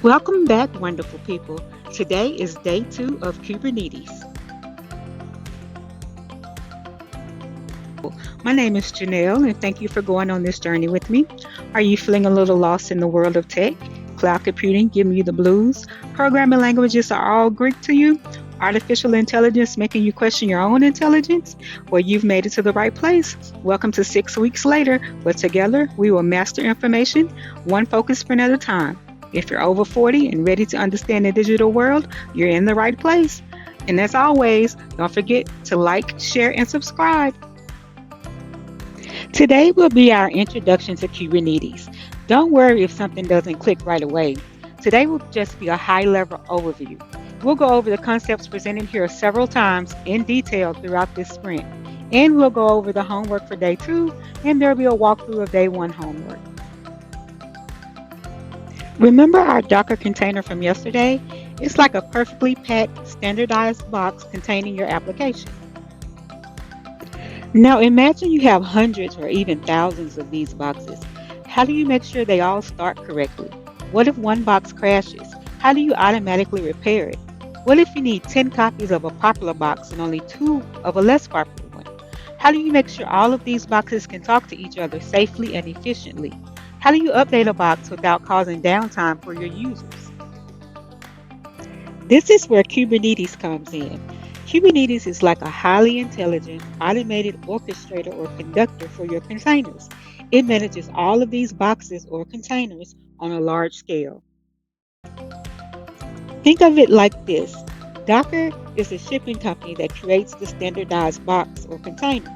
Welcome back, wonderful people. Today is day 2 of Kubernetes. My name is Janelle, and thank you for going on this journey with me. Are you feeling a little lost in the world of tech? Cloud computing giving you the blues? Programming languages are all Greek to you? Artificial intelligence making you question your own intelligence? Well, you've made it to the right place. Welcome to 6 weeks later, but together we will master information, one focus sprint at a time. If you're over 40 and ready to understand the digital world, you're in the right place. And as always, don't forget to like, share, and subscribe. Today will be our introduction to Kubernetes. Don't worry if something doesn't click right away. Today will just be a high-level overview. We'll go over the concepts presented here several times in detail throughout this sprint. And we'll go over the homework for day 2, and there'll be a walkthrough of day 1 homework. Remember our Docker container from yesterday? It's like a perfectly packed, standardized box containing your application. Now imagine you have hundreds or even thousands of these boxes. How do you make sure they all start correctly? What if one box crashes? How do you automatically repair it? What if you need 10 copies of a popular box and only 2 of a less popular one? How do you make sure all of these boxes can talk to each other safely and efficiently? How do you update a box without causing downtime for your users? This is where Kubernetes comes in. Kubernetes is like a highly intelligent, automated orchestrator or conductor for your containers. It manages all of these boxes or containers on a large scale. Think of it like this. Docker is a shipping company that creates the standardized box or container.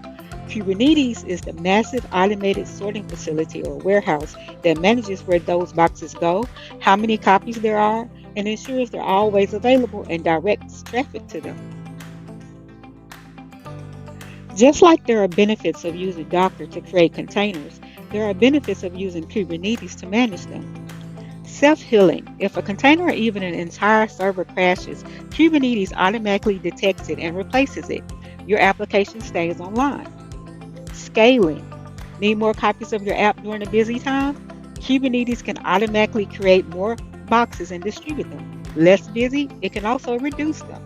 Kubernetes is the massive automated sorting facility or warehouse that manages where those boxes go, how many copies there are, and ensures they're always available and directs traffic to them. Just like there are benefits of using Docker to create containers, there are benefits of using Kubernetes to manage them. Self-healing. If a container or even an entire server crashes, Kubernetes automatically detects it and replaces it. Your application stays online. Scaling. Need more copies of your app during a busy time? Kubernetes can automatically create more boxes and distribute them. Less busy, it can also reduce them.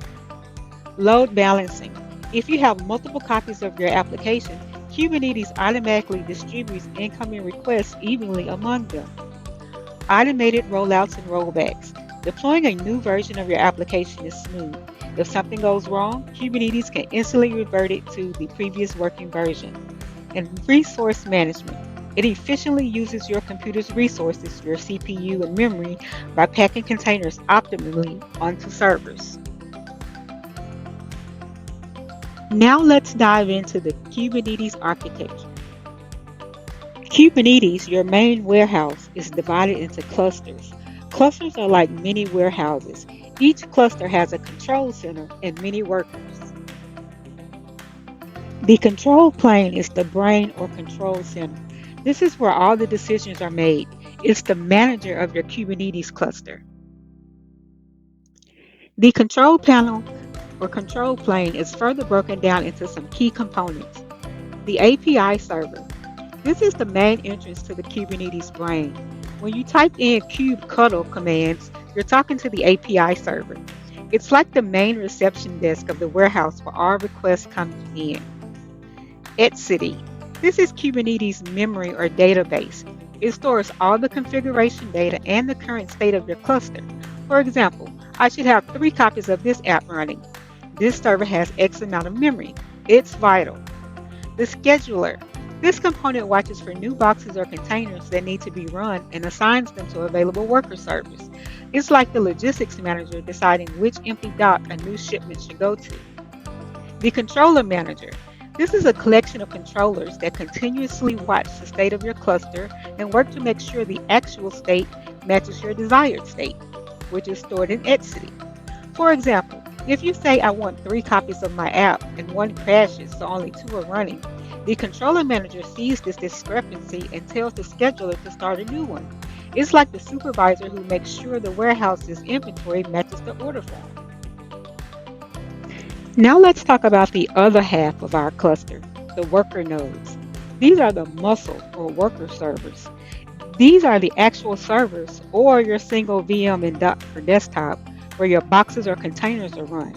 Load balancing. If you have multiple copies of your application, Kubernetes automatically distributes incoming requests evenly among them. Automated rollouts and rollbacks. Deploying a new version of your application is smooth. If something goes wrong, Kubernetes can instantly revert it to the previous working version. And resource management. It efficiently uses your computer's resources, your CPU and memory, by packing containers optimally onto servers. Now let's dive into the Kubernetes architecture. Kubernetes, your main warehouse, is divided into clusters. Clusters are like mini warehouses. Each cluster has a control center and many workers. The control plane is the brain or control center. This is where all the decisions are made. It's the manager of your Kubernetes cluster. The control panel or control plane is further broken down into some key components. The API server. This is the main entrance to the Kubernetes brain. When you type in kubectl commands, you're talking to the API server. It's like the main reception desk of the warehouse where all requests come in. Etcd. This is Kubernetes memory or database. It stores all the configuration data and the current state of your cluster. For example, I should have 3 copies of this app running. This server has X amount of memory. It's vital. The scheduler. This component watches for new boxes or containers that need to be run and assigns them to available worker servers. It's like the logistics manager deciding which empty dock a new shipment should go to. The controller manager. This is a collection of controllers that continuously watch the state of your cluster and work to make sure the actual state matches your desired state, which is stored in etcd. For example, if you say I want 3 copies of my app and one crashes so only 2 are running, the controller manager sees this discrepancy and tells the scheduler to start a new one. It's like the supervisor who makes sure the warehouse's inventory matches the order form. Now let's talk about the other half of our cluster, the worker nodes. These are the muscle or worker servers. These are the actual servers or your single VM and Docker desktop where your boxes or containers are run.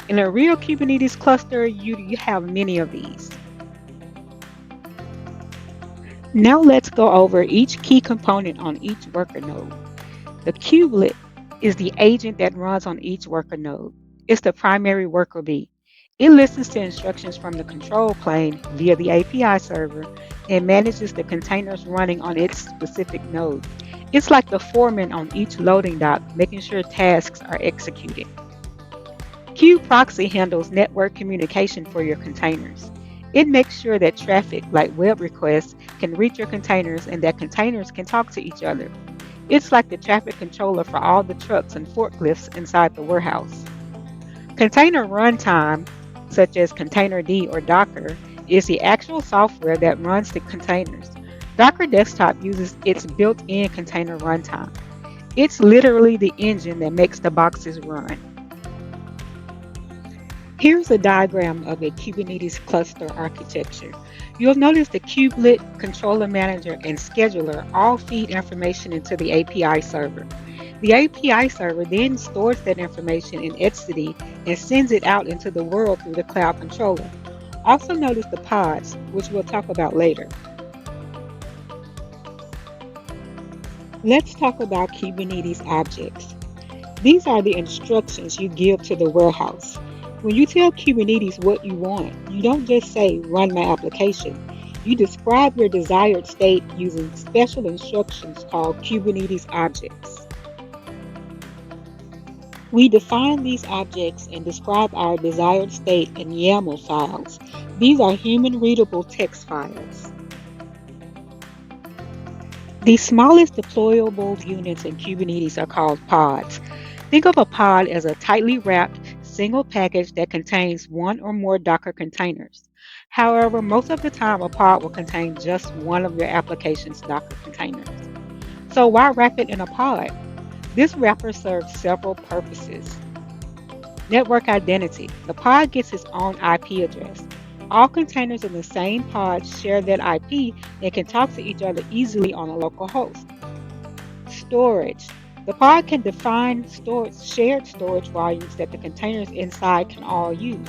In a real Kubernetes cluster, you have many of these. Now let's go over each key component on each worker node. The kubelet is the agent that runs on each worker node. It's the primary worker bee. It listens to instructions from the control plane via the API server and manages the containers running on its specific node. It's like the foreman on each loading dock, making sure tasks are executed. Kube-proxy handles network communication for your containers. It makes sure that traffic, like web requests, can reach your containers and that containers can talk to each other. It's like the traffic controller for all the trucks and forklifts inside the warehouse. Container runtime, such as Containerd or Docker, is the actual software that runs the containers. Docker Desktop uses its built-in container runtime. It's literally the engine that makes the boxes run. Here's a diagram of a Kubernetes cluster architecture. You'll notice the kubelet, controller manager, and scheduler all feed information into the API server. The API server then stores that information in etcd and sends it out into the world through the cloud controller. Also notice the pods, which we'll talk about later. Let's talk about Kubernetes objects. These are the instructions you give to the warehouse. When you tell Kubernetes what you want, you don't just say, run my application. You describe your desired state using special instructions called Kubernetes objects. We define these objects and describe our desired state in YAML files. These are human-readable text files. The smallest deployable units in Kubernetes are called pods. Think of a pod as a tightly wrapped single package that contains one or more Docker containers. However, most of the time a pod will contain just one of your application's Docker containers. So why wrap it in a pod? This wrapper serves several purposes. Network identity. The pod gets its own IP address. All containers in the same pod share that IP and can talk to each other easily on a local host. Storage. The pod can define shared storage volumes that the containers inside can all use.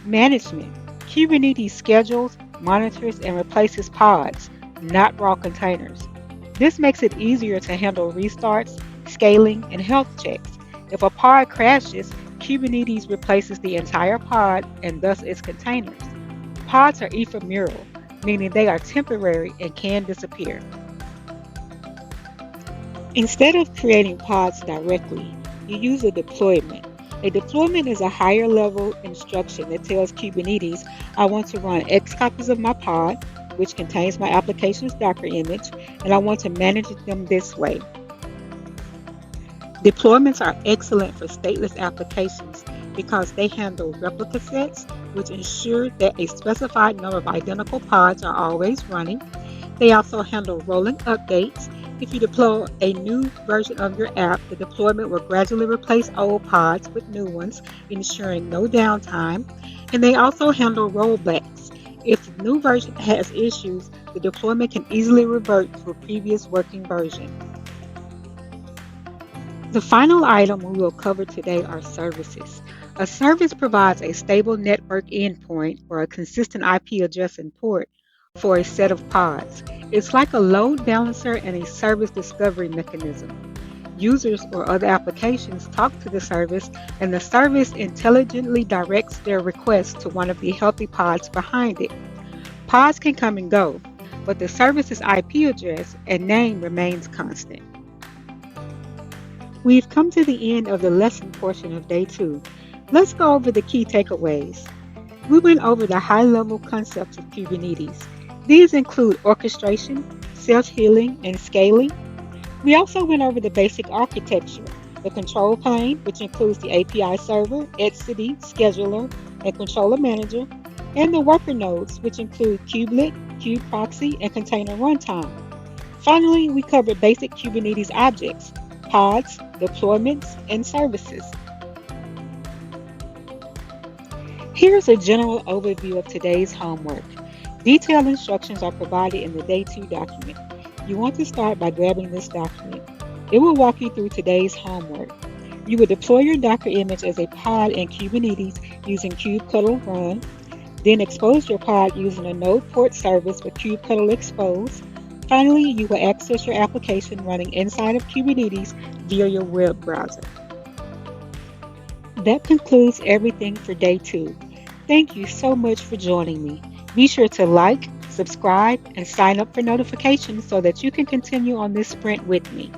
Management. Kubernetes schedules, monitors, and replaces pods, not raw containers. This makes it easier to handle restarts, scaling, and health checks. If a pod crashes, Kubernetes replaces the entire pod and thus its containers. Pods are ephemeral, meaning they are temporary and can disappear. Instead of creating pods directly, you use a deployment. A deployment is a higher level instruction that tells Kubernetes, I want to run X copies of my pod, which contains my application's Docker image, and I want to manage them this way. Deployments are excellent for stateless applications because they handle replica sets, which ensure that a specified number of identical pods are always running. They also handle rolling updates. If you deploy a new version of your app, the deployment will gradually replace old pods with new ones, ensuring no downtime. And they also handle rollbacks. If the new version has issues, the deployment can easily revert to a previous working version. The final item we will cover today are services. A service provides a stable network endpoint or a consistent IP address and port for a set of pods. It's like a load balancer and a service discovery mechanism. Users or other applications talk to the service, and the service intelligently directs their requests to one of the healthy pods behind it. Pods can come and go, but the service's IP address and name remains constant. We've come to the end of the lesson portion of day 2. Let's go over the key takeaways. We went over the high-level concepts of Kubernetes. These include orchestration, self-healing, and scaling. We also went over the basic architecture, the control plane, which includes the API server, etcd, scheduler, and controller manager, and the worker nodes, which include kubelet, Kube-proxy, and container runtime. Finally, we covered basic Kubernetes objects, pods, deployments, and services. Here's a general overview of today's homework. Detailed instructions are provided in the Day 2 document. You want to start by grabbing this document. It will walk you through today's homework. You will deploy your Docker image as a pod in Kubernetes using kubectl run, then expose your pod using a node port service with kubectl expose. Finally, you will access your application running inside of Kubernetes via your web browser. That concludes everything for day 2. Thank you so much for joining me. Be sure to like, subscribe, and sign up for notifications so that you can continue on this sprint with me.